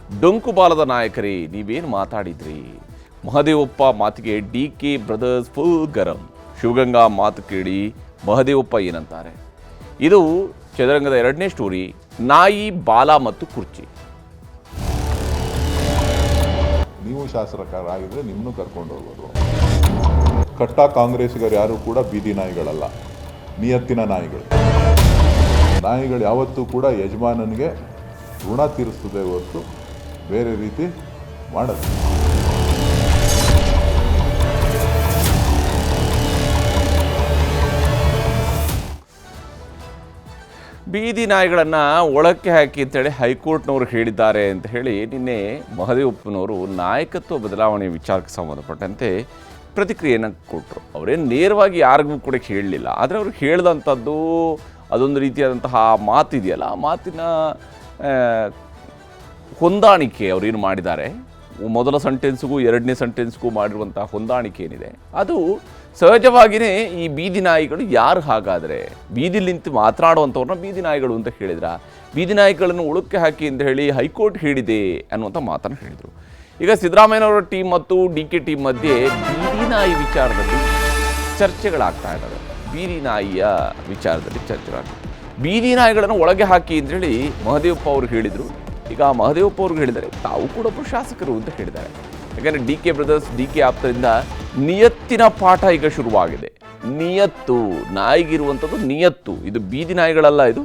ಡೊಂಕು ಬಾಲದ ನಾಯಕರೇ ನೀವೇನು ಮಾತಾಡಿದ್ರಿ? ಮಹದೇವಪ್ಪ ಮಾತಿಗೆ ಡಿ.ಕೆ ಬ್ರದರ್ಸ್ ಫುಲ್ ಗರಂ. ಶಿವಗಂಗಾ ಮಾತು ಕೇಳಿ ಮಹದೇವಪ್ಪ ಏನಂತಾರೆ? ಇದು ಚದುರಂಗದ 2ನೇ ಸ್ಟೋರಿ, ನಾಯಿ ಬಾಲ ಮತ್ತು ಕುರ್ಚಿ. ನೀವು ಶಾಸಕರಾಗಿದ್ದರೆ ನಿಮ್ಮನ್ನು ಕರ್ಕೊಂಡು ಹೋಗೋದು. ಕಟ್ಟ ಕಾಂಗ್ರೆಸ್ಸಿಗರು ಯಾರು ಕೂಡ ಬೀದಿ ನಾಯಿಗಳಲ್ಲ, ನಿಯತ್ತಿನ ನಾಯಿಗಳು. ನಾಯಿಗಳು ಯಾವತ್ತೂ ಕೂಡ ಯಜಮಾನನಿಗೆ ಋಣ ತೀರಿಸ್ತದೆ ಹೊರತು ಬೇರೆ ರೀತಿ ಮಾಡೋದು. ಬೀದಿ ನಾಯಿಗಳನ್ನು ಒಳಕ್ಕೆ ಹಾಕಿ ಅಂತೇಳಿ ಹೈಕೋರ್ಟ್ನವರು ಹೇಳಿದ್ದಾರೆ ಅಂತ ಹೇಳಿ ನಿನ್ನೆ ಮಹದೇವಪ್ಪನವರು ನಾಯಕತ್ವ ಬದಲಾವಣೆ ವಿಚಾರಕ್ಕೆ ಸಂಬಂಧಪಟ್ಟಂತೆ ಪ್ರತಿಕ್ರಿಯೆಯನ್ನು ಕೊಟ್ಟರು. ಅವರೇನು ನೇರವಾಗಿ ಯಾರಿಗೂ ಕೂಡ ಹೇಳಲಿಲ್ಲ, ಆದರೆ ಅವರು ಹೇಳಿದಂಥದ್ದು ಅದೊಂದು ರೀತಿಯಾದಂತಹ ಮಾತಿದೆಯಲ್ಲ, ಆ ಮಾತಿನ ಹೊಂದಾಣಿಕೆ ಅವರೇನು ಮಾಡಿದ್ದಾರೆ, ಮೊದಲ ಸೆಂಟೆನ್ಸ್ಗೂ 2ನೇ ಸೆಂಟೆನ್ಸ್ಗೂ ಮಾಡಿರುವಂಥ ಹೊಂದಾಣಿಕೆ ಏನಿದೆ ಅದು ಸಹಜವಾಗಿಯೇ ಈ ಬೀದಿ ನಾಯಿಗಳು ಯಾರು ಹಾಗಾದರೆ ಬೀದಿಲಿ ನಿಂತು ಮಾತನಾಡುವಂಥವ್ರನ್ನ ಬೀದಿ ನಾಯಿಗಳು ಅಂತ ಹೇಳಿದ್ರ, ಬೀದಿ ನಾಯಿಗಳನ್ನು ಉಳುಕ್ಕೆ ಹಾಕಿ ಅಂತ ಹೇಳಿ ಹೈಕೋರ್ಟ್ ಹೇಳಿದೆ ಅನ್ನುವಂಥ ಮಾತನ್ನು ಹೇಳಿದರು. ಈಗ ಸಿದ್ದರಾಮಯ್ಯನವರ ಟೀಮ್ ಮತ್ತು ಡಿ.ಕೆ ಟೀಮ್ ಮಧ್ಯೆ ಬೀದಿ ನಾಯಿ ವಿಚಾರದಲ್ಲಿ ಚರ್ಚೆಗಳಾಗ್ತಾ ಇದ್ದಾವೆ. ಬೀದಿ ನಾಯಿಯ ವಿಚಾರದಲ್ಲಿ ಚರ್ಚೆಗಳಾಗ್ತವೆ. ಬೀದಿ ನಾಯಿಗಳನ್ನು ಒಳಗೆ ಹಾಕಿ ಅಂತೇಳಿ ಮಹದೇವಪ್ಪ ಅವರು ಹೇಳಿದರು. ಈಗ ಮಹದೇವಪ್ಪ ಅವರು ಹೇಳಿದ್ದಾರೆ ತಾವು ಕೂಡ ಒಬ್ಬರು ಶಾಸಕರು ಅಂತ ಹೇಳಿದ್ದಾರೆ. ಯಾಕಂದರೆ ಡಿ.ಕೆ ಬ್ರದರ್ಸ್, ಡಿ.ಕೆ ಆಪ್ತರಿಂದ ನಿಯತ್ತಿನ ಪಾಠ ಈಗ ಶುರುವಾಗಿದೆ. ನಿಯತ್ತು, ನಾಯಿಗಿರುವಂಥದ್ದು ನಿಯತ್ತು. ಇದು ಬೀದಿ ನಾಯಿಗಳಲ್ಲ, ಇದು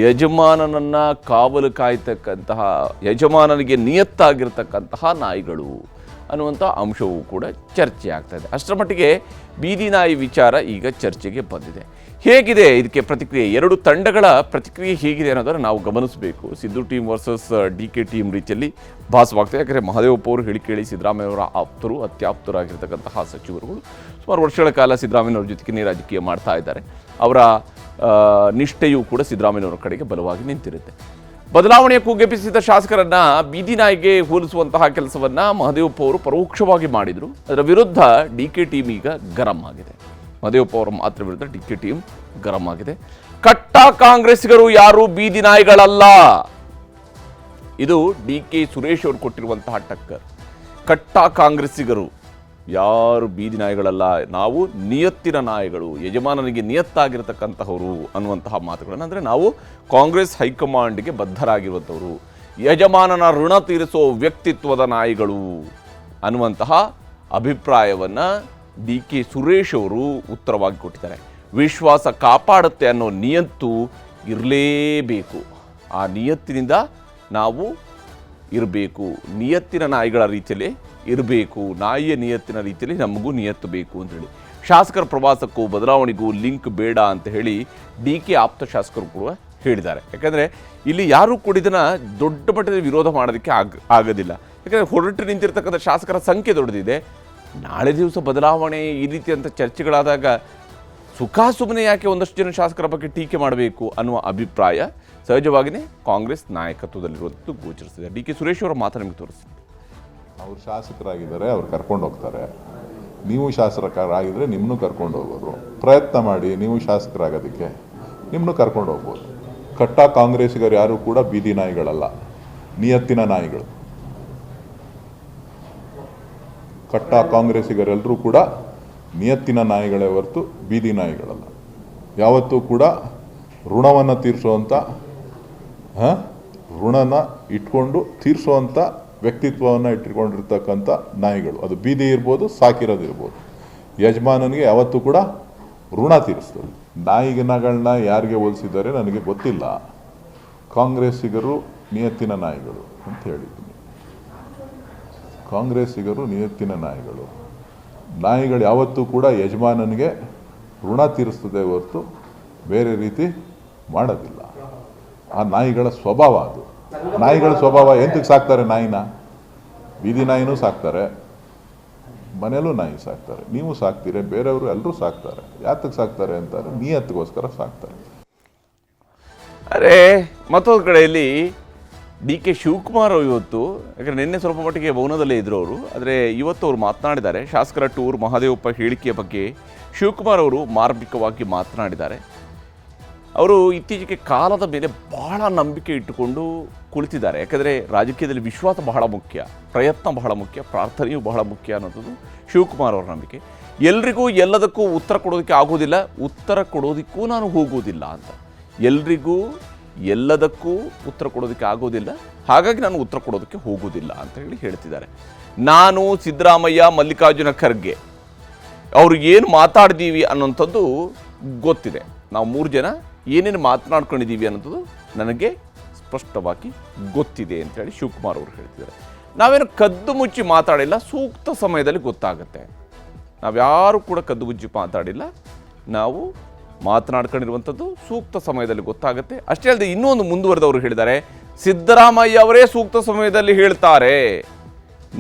ಯಜಮಾನನನ್ನು ಕಾವಲು ಕಾಯ್ತಕ್ಕಂತಹ, ಯಜಮಾನನಿಗೆ ನಿಯತ್ತಾಗಿರ್ತಕ್ಕಂತಹ ನಾಯಿಗಳು ಅನ್ನುವಂಥ ಅಂಶವೂ ಕೂಡ ಚರ್ಚೆ ಆಗ್ತಾ ಇದೆ. ಅಷ್ಟರ ಮಟ್ಟಿಗೆ ಬೀದಿ ನಾಯಿ ವಿಚಾರ ಈಗ ಚರ್ಚೆಗೆ ಬಂದಿದೆ. ಹೇಗಿದೆ ಇದಕ್ಕೆ ಪ್ರತಿಕ್ರಿಯೆ? 2 ತಂಡಗಳ ಪ್ರತಿಕ್ರಿಯೆ ಹೇಗಿದೆ ಅನ್ನೋದನ್ನು ನಾವು ಗಮನಿಸಬೇಕು. Siddu team versus DK team ರೀತಿಯಲ್ಲಿ ಭಾಸವಾಗ್ತದೆ. ಯಾಕಂದರೆ ಮಹದೇವಪ್ಪ ಅವರು ಹೇಳಿ ಕೇಳಿ ಸಿದ್ದರಾಮಯ್ಯವರ ಆಪ್ತರು, ಅತ್ಯಾಪ್ತರಾಗಿರ್ತಕ್ಕಂತಹ ಸಚಿವರುಗಳು ಸುಮಾರು ವರ್ಷಗಳ ಕಾಲ ಸಿದ್ದರಾಮಯ್ಯವ್ರ ಜೊತೆಗೆ ರಾಜಕೀಯ ಮಾಡ್ತಾ ಇದ್ದಾರೆ. ಅವರ ನಿಷ್ಠೆಯೂ ಕೂಡ ಸಿದ್ದರಾಮಯ್ಯವ್ರ ಕಡೆಗೆ ಬಲವಾಗಿ ನಿಂತಿರುತ್ತೆ. ಬದಲಾವಣೆಯ ಕೂಗೆಬ್ಬಿಸಿದ ಶಾಸಕರನ್ನ ಬೀದಿ ನಾಯಿಗೆ ಹೋಲಿಸುವಂತಹ ಕೆಲಸವನ್ನ ಮಹದೇವಪ್ಪ ಅವರು ಪರೋಕ್ಷವಾಗಿ ಮಾಡಿದರು. ಅದರ ವಿರುದ್ಧ ಡಿ.ಕೆ ಟೀಮ್ ಈಗ ಗರಂ ಆಗಿದೆ. ಮಹದೇವಪ್ಪ ಅವರ ಮಾತ್ರ ವಿರುದ್ಧ ಡಿ.ಕೆ ಟೀಮ್ ಗರಂ ಆಗಿದೆ. ಕಟ್ಟ ಕಾಂಗ್ರೆಸ್ಸಿಗರು ಯಾರು ಬೀದಿ ನಾಯಿಗಳಲ್ಲ. ಇದು ಡಿ.ಕೆ ಸುರೇಶ್ ಅವರು ಕೊಟ್ಟಿರುವಂತಹ ಟಕ್ಕರ್. ಕಟ್ಟ ಕಾಂಗ್ರೆಸ್ಸಿಗರು ಯಾರು ಬೀದಿ ನಾಯಿಗಳಲ್ಲ, ನಾವು ನಿಯತ್ತಿನ ನಾಯಿಗಳು, ಯಜಮಾನನಿಗೆ ನಿಯತ್ತಾಗಿರ್ತಕ್ಕಂತಹವರು ಅನ್ನುವಂತಹ ಮಾತುಗಳನ್ನು, ಅಂದರೆ ನಾವು ಕಾಂಗ್ರೆಸ್ ಹೈಕಮಾಂಡ್ಗೆ ಬದ್ಧರಾಗಿರುವಂಥವರು, ಯಜಮಾನನ ಋಣ ತೀರಿಸೋ ವ್ಯಕ್ತಿತ್ವದ ನಾಯಿಗಳು ಅನ್ನುವಂತಹ ಅಭಿಪ್ರಾಯವನ್ನು ಡಿ.ಕೆ ಸುರೇಶ್ ಅವರು ಉತ್ತರವಾಗಿ ಕೊಟ್ಟಿದ್ದಾರೆ. ವಿಶ್ವಾಸ ಕಾಪಾಡುತ್ತೆ ಅನ್ನೋ ನಿಯತ್ತು ಇರಲೇಬೇಕು. ಆ ನಿಯತ್ತಿನಿಂದ ನಾವು ಇರಬೇಕು, ನಿಯತ್ತಿನ ನಾಯಿಗಳ ರೀತಿಯಲ್ಲಿ ಇರಬೇಕು, ನಾಯಿಯ ನಿಯತ್ತಿನ ರೀತಿಯಲ್ಲಿ ನಮಗೂ ನಿಯತ್ತು ಬೇಕು ಅಂತೇಳಿ. ಶಾಸಕರ ಪ್ರವಾಸಕ್ಕೂ ಬದಲಾವಣೆಗೂ ಲಿಂಕ್ ಬೇಡ ಅಂತ ಹೇಳಿ ಡಿ.ಕೆ ಆಪ್ತ ಶಾಸಕರು ಕೂಡ ಹೇಳಿದ್ದಾರೆ. ಯಾಕಂದರೆ ಇಲ್ಲಿ ಯಾರೂ ಕೂಡ ಇದನ್ನು ದೊಡ್ಡ ಮಟ್ಟದ ವಿರೋಧ ಮಾಡೋದಕ್ಕೆ ಆಗೋದಿಲ್ಲ. ಯಾಕಂದರೆ ಹೊರಟು ನಿಂತಿರ್ತಕ್ಕಂಥ ಶಾಸಕರ ಸಂಖ್ಯೆ ದೊಡ್ಡದಿದೆ. ನಾಳೆ ದಿವಸ ಬದಲಾವಣೆ ಈ ರೀತಿಯಂಥ ಚರ್ಚೆಗಳಾದಾಗ ಸುಮ್ಮನೆ ಯಾಕೆ ಒಂದಷ್ಟು ಜನ ಶಾಸಕರ ಬಗ್ಗೆ ಟೀಕೆ ಮಾಡಬೇಕು ಅನ್ನುವ ಅಭಿಪ್ರಾಯ ಸಹಜವಾಗಿಯೇ ಕಾಂಗ್ರೆಸ್ ನಾಯಕತ್ವದಲ್ಲಿರುವಂಥದ್ದು ಗೋಚರಿಸಿದೆ. ಡಿ.ಕೆ ಸುರೇಶ್ ಅವರ ಮಾತು ನಿಮಗೆ ತೋರಿಸ್ತೀನಿ. ಅವರು ಶಾಸಕರಾಗಿದ್ದಾರೆ, ಅವ್ರು ಕರ್ಕೊಂಡು ಹೋಗ್ತಾರೆ. ನೀವು ಶಾಸಕರಾಗಿದ್ದರೆ ನಿಮ್ಮನ್ನು ಕರ್ಕೊಂಡು ಹೋಗೋರು. ಪ್ರಯತ್ನ ಮಾಡಿ, ನೀವು ಶಾಸಕರಾಗೋದಕ್ಕೆ ನಿಮ್ಮನ್ನು ಕರ್ಕೊಂಡು ಹೋಗ್ಬೋದು. ಕಟ್ಟ ಕಾಂಗ್ರೆಸ್ಸಿಗರು ಯಾರು ಕೂಡ ಬೀದಿ ನಾಯಿಗಳಲ್ಲ, ನಿಯತ್ತಿನ ನಾಯಿಗಳು. ಕಟ್ಟ ಕಾಂಗ್ರೆಸ್ಸಿಗರೆಲ್ಲರೂ ಕೂಡ ನಿಯತ್ತಿನ ನಾಯಿಗಳೇ ಹೊರತು ಬೀದಿ ನಾಯಿಗಳಲ್ಲ. ಯಾವತ್ತೂ ಕೂಡ ಋಣವನ್ನು ತೀರಿಸುವಂಥ, ಋಣನ ಇಟ್ಕೊಂಡು ತೀರಿಸುವಂಥ ವ್ಯಕ್ತಿತ್ವವನ್ನು ಇಟ್ಟುಕೊಂಡಿರ್ತಕ್ಕಂಥ ನಾಯಿಗಳು. ಅದು ಬೀದಿ ಇರ್ಬೋದು, ಸಾಕಿರೋದಿರ್ಬೋದು. ಯಜಮಾನನಿಗೆ ಯಾವತ್ತೂ ಕೂಡ ಋಣ ತೀರಿಸ್ತದೆ. ನಾಯಿಗಳನ್ನ ಯಾರಿಗೆ ಹೋಲಿಸಿದ್ದಾರೆ ನನಗೆ ಗೊತ್ತಿಲ್ಲ. ಕಾಂಗ್ರೆಸ್ಸಿಗರು ನಿಯತ್ತಿನ ನಾಯಿಗಳು ಅಂತ ಹೇಳಿದ್ದೀನಿ. ಕಾಂಗ್ರೆಸ್ಸಿಗರು ನಿಯತ್ತಿನ ನಾಯಿಗಳು. ನಾಯಿಗಳು ಯಾವತ್ತೂ ಕೂಡ ಯಜಮಾನನಿಗೆ ಋಣ ತೀರಿಸ್ತದೆ ಹೊರತು ಬೇರೆ ರೀತಿ ಮಾಡೋದಿಲ್ಲ. ಆ ನಾಯಿಗಳ ಸ್ವಭಾವ ಅದು. ನಾಯಿಗಳ ಸ್ವಭಾವ ಎಂತಕ್ಕೆ ಸಾಕ್ತಾರೆ ನಾಯಿನ? ಬೀದಿ ನಾಯಿನೂ ಸಾಕ್ತಾರೆ, ಮನೆಯಲ್ಲೂ ನಾಯಿ ಸಾಕ್ತಾರೆ, ನೀವು ಸಾಕ್ತೀರಿ, ಬೇರೆಯವರು ಎಲ್ಲರೂ ಸಾಕ್ತಾರೆ. ಯಾತಕ್ಕೆ ಸಾಕ್ತಾರೆ ಅಂತಾರೆ? ನಿಯತ್ತಿಗೋಸ್ಕರ ಸಾಕ್ತಾರೆ. ಅರೆ ಮತ್ತೊಂದು ಕಡೆಯಲ್ಲಿ ಡಿ.ಕೆ ಶಿವಕುಮಾರ್ ಇವತ್ತು, ಯಾಕಂದರೆ ನಿನ್ನೆ ಸ್ವಲ್ಪ ಮಟ್ಟಿಗೆ ಮೌನದಲ್ಲೇ ಇದ್ದರು ಅವರು, ಆದರೆ ಇವತ್ತು ಅವರು ಮಾತನಾಡಿದ್ದಾರೆ. ಶಾಸಕರ ಟೂರ್ ಮಹದೇವಪ್ಪ ಹೇಳಿಕೆಯ ಬಗ್ಗೆ ಶಿವಕುಮಾರ್ ಅವರು ಮಾರ್ಮಿಕವಾಗಿ ಮಾತನಾಡಿದ್ದಾರೆ. ಅವರು ಇತ್ತೀಚೆಗೆ ಕಾಲದ ಮೇಲೆ ಬಹಳ ನಂಬಿಕೆ ಇಟ್ಟುಕೊಂಡು ಕುಳಿತಿದ್ದಾರೆ. ಯಾಕಂದರೆ ರಾಜಕೀಯದಲ್ಲಿ ವಿಶ್ವಾಸ ಬಹಳ ಮುಖ್ಯ, ಪ್ರಯತ್ನ ಬಹಳ ಮುಖ್ಯ, ಪ್ರಾರ್ಥನೆಯೂ ಬಹಳ ಮುಖ್ಯ ಅನ್ನೋದು ಶಿವಕುಮಾರ್ ಅವರ ನಂಬಿಕೆ. ಎಲ್ರಿಗೂ ಎಲ್ಲದಕ್ಕೂ ಉತ್ತರ ಕೊಡೋದಕ್ಕೆ ಆಗೋದಿಲ್ಲ, ಉತ್ತರ ಕೊಡೋದಕ್ಕೂ ನಾನು ಹೋಗೋದಿಲ್ಲ ಅಂತ. ಎಲ್ರಿಗೂ ಎಲ್ಲದಕ್ಕೂ ಉತ್ತರ ಕೊಡೋದಕ್ಕೆ ಆಗೋದಿಲ್ಲ, ಹಾಗಾಗಿ ನಾನು ಉತ್ತರ ಕೊಡೋದಕ್ಕೆ ಹೋಗೋದಿಲ್ಲ ಅಂತ ಹೇಳಿ ಹೇಳ್ತಿದ್ದಾರೆ. ನಾನು, ಸಿದ್ದರಾಮಯ್ಯ, ಮಲ್ಲಿಕಾರ್ಜುನ ಖರ್ಗೆ ಅವರು ಏನು ಮಾತಾಡಿದ್ದೀವಿ ಅನ್ನೋಂಥದ್ದು ಗೊತ್ತಿದೆ. ನಾವು 3 ಜನ ಏನೇನು ಮಾತನಾಡ್ಕೊಂಡಿದ್ದೀವಿ ಅನ್ನೋದು ನನಗೆ ಸ್ಪಷ್ಟವಾಗಿ ಗೊತ್ತಿದೆ ಅಂತೇಳಿ ಶಿವಕುಮಾರ್ ಅವರು ಹೇಳ್ತಿದ್ದಾರೆ. ನಾವೇನು ಕದ್ದು ಮುಚ್ಚಿ ಮಾತಾಡಿಲ್ಲ, ಸೂಕ್ತ ಸಮಯದಲ್ಲಿ ಗೊತ್ತಾಗುತ್ತೆ. ನಾವ್ಯಾರೂ ಕೂಡ ಕದ್ದು ಮುಚ್ಚಿ ಮಾತಾಡಿಲ್ಲ, ನಾವು ಮಾತನಾಡ್ಕೊಂಡಿರುವಂಥದ್ದು ಸೂಕ್ತ ಸಮಯದಲ್ಲಿ ಗೊತ್ತಾಗುತ್ತೆ. ಅಷ್ಟೇ ಅಲ್ಲದೆ ಇನ್ನೊಂದು ಮುಂದುವರೆದವರು ಹೇಳಿದ್ದಾರೆ, ಸಿದ್ದರಾಮಯ್ಯ ಅವರೇ ಸೂಕ್ತ ಸಮಯದಲ್ಲಿ ಹೇಳ್ತಾರೆ,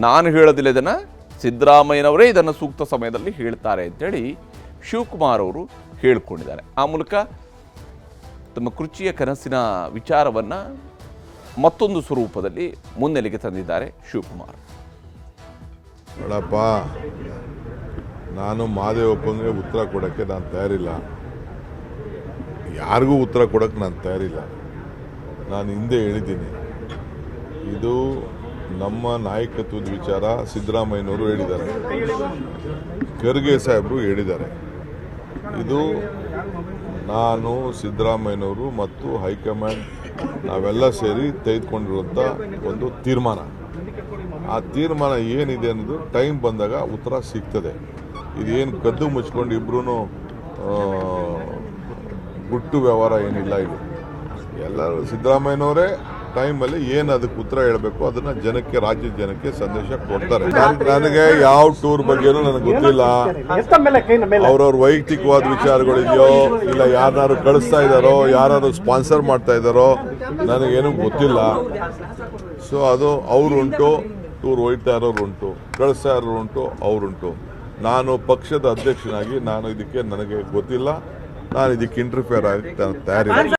ನಾನು ಹೇಳೋದಿಲ್ಲ ಇದನ್ನು, ಸಿದ್ದರಾಮಯ್ಯನವರೇ ಇದನ್ನು ಸೂಕ್ತ ಸಮಯದಲ್ಲಿ ಹೇಳ್ತಾರೆ ಅಂತೇಳಿ ಶಿವಕುಮಾರ್ ಅವರು ಹೇಳಿಕೊಂಡಿದ್ದಾರೆ. ಆ ಮೂಲಕ ತಮ್ಮ ಕುರ್ಚಿಯ ಕನಸಿನ ವಿಚಾರವನ್ನು ಮತ್ತೊಂದು ಸ್ವರೂಪದಲ್ಲಿ ಮುನ್ನೆಲೆಗೆ ತಂದಿದ್ದಾರೆ ಶಿವಕುಮಾರ್. ನೋಡಪ್ಪ, ನಾನು ಮಹದೇವಪ್ಪನಿಗೆ ಉತ್ತರ ಕೊಡೋಕ್ಕೆ ನಾನು ತಯಾರಿಲ್ಲ, ಯಾರಿಗೂ ಉತ್ತರ ಕೊಡೋಕ್ಕೆ ನಾನು ತಯಾರಿಲ್ಲ. ನಾನು ಹಿಂದೆ ಹೇಳಿದ್ದೀನಿ, ಇದು ನಮ್ಮ ನಾಯಕತ್ವದ ವಿಚಾರ. ಸಿದ್ದರಾಮಯ್ಯನವರು ಹೇಳಿದ್ದಾರೆ, ಖರ್ಗೆ ಸಾಹೇಬರು ಹೇಳಿದ್ದಾರೆ. ಇದು ನಾನು, ಸಿದ್ದರಾಮಯ್ಯನವರು ಮತ್ತು ಹೈಕಮಾಂಡ್ ನಾವೆಲ್ಲ ಸೇರಿ ತೆಗೆದುಕೊಂಡಿರುವಂಥ ಒಂದು ತೀರ್ಮಾನ. ಆ ತೀರ್ಮಾನ ಏನಿದೆ ಅನ್ನೋದು ಟೈಮ್ ಬಂದಾಗ ಉತ್ತರ ಸಿಗ್ತದೆ. ಇದೇನು ಕದ್ದು ಮುಚ್ಕೊಂಡು ಇಬ್ಬರೂ ಗುಟ್ಟು ವ್ಯವಹಾರ ಏನಿಲ್ಲ. ಇದು ಎಲ್ಲರೂ ಸಿದ್ದರಾಮಯ್ಯನವರೇ ಟೈಮಲ್ಲಿ ಏನು ಅದಕ್ಕೆ ಉತ್ತರ ಹೇಳಬೇಕು ಅದನ್ನು ಜನಕ್ಕೆ, ರಾಜ್ಯದ ಜನಕ್ಕೆ ಸಂದೇಶ ಕೊಡ್ತಾರೆ. ನನಗೆ ಯಾವ ಟೂರ್ ಬಗ್ಗೆನೂ ನನಗೆ ಗೊತ್ತಿಲ್ಲ. ಅವ್ರವ್ರ ವೈಯಕ್ತಿಕವಾದ ವಿಚಾರಗಳಿದೆಯೋ ಇಲ್ಲ ಯಾರನ್ನಾರು ಕಳಿಸ್ತಾ ಇದ್ದಾರೋ, ಯಾರು ಸ್ಪಾನ್ಸರ್ ಮಾಡ್ತಾ ಇದ್ದಾರೋ ನನಗೇನು ಗೊತ್ತಿಲ್ಲ. ಸೊ ಅದು ಅವರುಂಟು, ಟೂರ್ ಹೋಯ್ತಾ ಇರೋರು ಉಂಟು, ಕಳಿಸ್ತಾ ಇರೋರು ಉಂಟು, ಅವರುಂಟು. ನಾನು ಪಕ್ಷದ ಅಧ್ಯಕ್ಷನಾಗಿ ನನಗೆ ಗೊತ್ತಿಲ್ಲ, ನಾನು ಇದಕ್ಕೆ ಇಂಟರ್ಫಿಯರ್ ಆಗಿ ತಯಾರಿಲ್ಲ.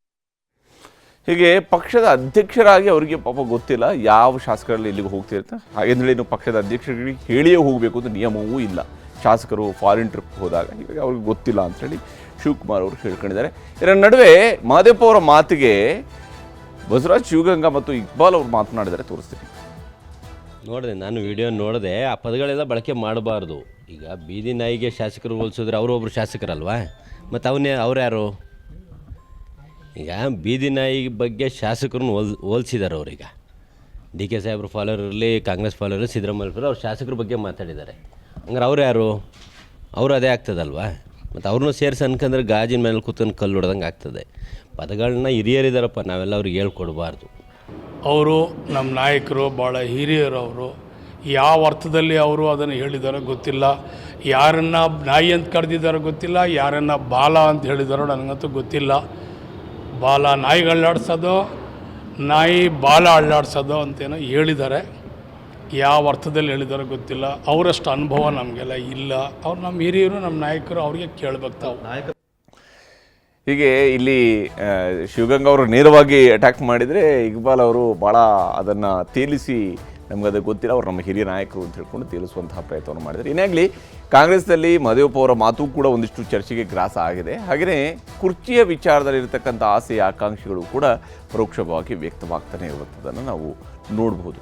ಹೀಗೆ ಪಕ್ಷದ ಅಧ್ಯಕ್ಷರಾಗಿ ಅವರಿಗೆ ಪಾಪ ಗೊತ್ತಿಲ್ಲ ಯಾವ ಶಾಸಕರಲ್ಲಿ ಇಲ್ಲಿಗೆ ಹೋಗ್ತಿರ್ತಾರೆ. ಹಾಗೆಂದ್ರೆ ಇನ್ನು ಪಕ್ಷದ ಅಧ್ಯಕ್ಷರಿಗೆ ಹೇಳಿಯೇ ಹೋಗಬೇಕು ಅಂತ ನಿಯಮವೂ ಇಲ್ಲ. ಶಾಸಕರು ಫಾರಿನ್ ಟ್ರಿಪ್ ಹೋದಾಗ ಹೀಗಾಗಿ ಅವ್ರಿಗೆ ಗೊತ್ತಿಲ್ಲ ಅಂತೇಳಿ ಶಿವಕುಮಾರ್ ಅವರು ಹೇಳ್ಕೊಂಡಿದ್ದಾರೆ. ಇದರ ನಡುವೆ ಮಹದೇವಪ್ಪ ಅವರ ಮಾತಿಗೆ ಬಸವರಾಜ್ ಶಿವಗಂಗಾ ಮತ್ತು ಇಕ್ಬಾಲ್ ಅವರು ಮಾತನಾಡಿದರೆ ತೋರಿಸ್ತೀನಿ. ನೋಡಿದೆ, ನಾನು ವಿಡಿಯೋ ನೋಡಿದೆ. ಆ ಪದಗಳೆಲ್ಲ ಬಳಕೆ ಮಾಡಬಾರ್ದು. ಈಗ ಬೀದಿ ನಾಯಿಗೆ ಶಾಸಕರು ಹೋಲಿಸಿದ್ರೆ ಅವರು ಒಬ್ಬರು ಶಾಸಕರಲ್ವಾ, ಮತ್ತು ಅವ್ರು ಯಾರು? ಈಗ ಬೀದಿ ನಾಯಿ ಬಗ್ಗೆ ಶಾಸಕರನ್ನು ಹೋಲಿಸಿದ್ದಾರೆ ಅವ್ರೀಗ. ಡಿ ಕೆ ಸಾಹೇಬ್ರು ಫಾಲೋವರ್ ಇರಲಿ, ಕಾಂಗ್ರೆಸ್ ಫಾಲೋವರ್, ಸಿದ್ದರಾಮಯ್ಯ ಫಾಲೋವರ್, ಅವ್ರು ಶಾಸಕರ ಬಗ್ಗೆ ಮಾತಾಡಿದ್ದಾರೆ. ಹಂಗಾರೆ ಅವ್ರು ಯಾರು? ಅವರು ಅದೇ ಆಗ್ತದಲ್ವಾ. ಮತ್ತು ಅವ್ರನ್ನೂ ಸೇರಿಸಿ ಅನ್ಕಂದ್ರೆ ಗಾಜಿನ ಮೇಲೆ ಕೂತ್ಕೊಂಡು ಕಲ್ಲು ಹೊಡೆದಂಗೆ ಆಗ್ತದೆ. ಪದಗಳನ್ನ ಹಿರಿಯರಿದ್ದಾರಪ್ಪ, ನಾವೆಲ್ಲ ಅವ್ರಿಗೆ ಹೇಳ್ಕೊಡ್ಬಾರ್ದು. ಅವರು ನಮ್ಮ ನಾಯಕರು, ಭಾಳ ಹಿರಿಯರು. ಅವರು ಯಾವ ಅರ್ಥದಲ್ಲಿ ಅವರು ಅದನ್ನು ಹೇಳಿದಾರೋ ಗೊತ್ತಿಲ್ಲ. ಯಾರನ್ನು ನಾಯಿ ಅಂತ ಕರೆದಿದ್ದಾರೋ ಗೊತ್ತಿಲ್ಲ, ಯಾರನ್ನು ಬಾಲ ಅಂತ ಹೇಳಿದಾರೋ ನನಗಂತೂ ಗೊತ್ತಿಲ್ಲ. ಬಾಲ ನಾಯಿಗೆ ಅಳ್ಳಾಡ್ಸೋದು, ನಾಯಿ ಬಾಲ ಅಳ್ಳಾಡ್ಸೋದು ಅಂತೇನೋ ಹೇಳಿದ್ದಾರೆ. ಯಾವ ಅರ್ಥದಲ್ಲಿ ಹೇಳಿದಾರೋ ಗೊತ್ತಿಲ್ಲ. ಅವರಷ್ಟು ಅನುಭವ ನಮಗೆಲ್ಲ ಇಲ್ಲ. ಅವ್ರು ನಮ್ಮ ಹಿರಿಯರು, ನಮ್ಮ ನಾಯಕರು, ಅವ್ರಿಗೆ ಕೇಳಬೇಕು ತಾವು. ಹೀಗೆ ಇಲ್ಲಿ ಶಿವಗಂಗಾ ಅವರು ನೇರವಾಗಿ ಅಟ್ಯಾಕ್ ಮಾಡಿದರೆ ಇಕ್ಬಾಲ್ ಅವರು ಭಾಳ ಅದನ್ನು ತೇಲಿಸಿ ನಮ್ಗೆ ಅದು ಗೊತ್ತಿಲ್ಲ, ಅವ್ರು ನಮ್ಮ ಹಿರಿಯ ನಾಯಕರು ಅಂತ ಹೇಳ್ಕೊಂಡು ತೇಲಿಸುವಂತಹ ಪ್ರಯತ್ನವನ್ನು ಮಾಡಿದ್ದಾರೆ. ಏನಾಗಲಿ ಕಾಂಗ್ರೆಸ್ನಲ್ಲಿ ಮಹದೇವಪ್ಪ ಅವರ ಮಾತು ಕೂಡ ಒಂದಿಷ್ಟು ಚರ್ಚೆಗೆ ಗ್ರಾಸ ಆಗಿದೆ. ಹಾಗೆಯೇ ಕುರ್ಚಿಯ ವಿಚಾರದಲ್ಲಿರ್ತಕ್ಕಂಥ ಆಸೆ ಆಕಾಂಕ್ಷೆಗಳು ಕೂಡ ಪರೋಕ್ಷವಾಗಿ ವ್ಯಕ್ತವಾಗ್ತಾನೆ ಇರುವಂಥದ್ದನ್ನು ನಾವು ನೋಡಬಹುದು.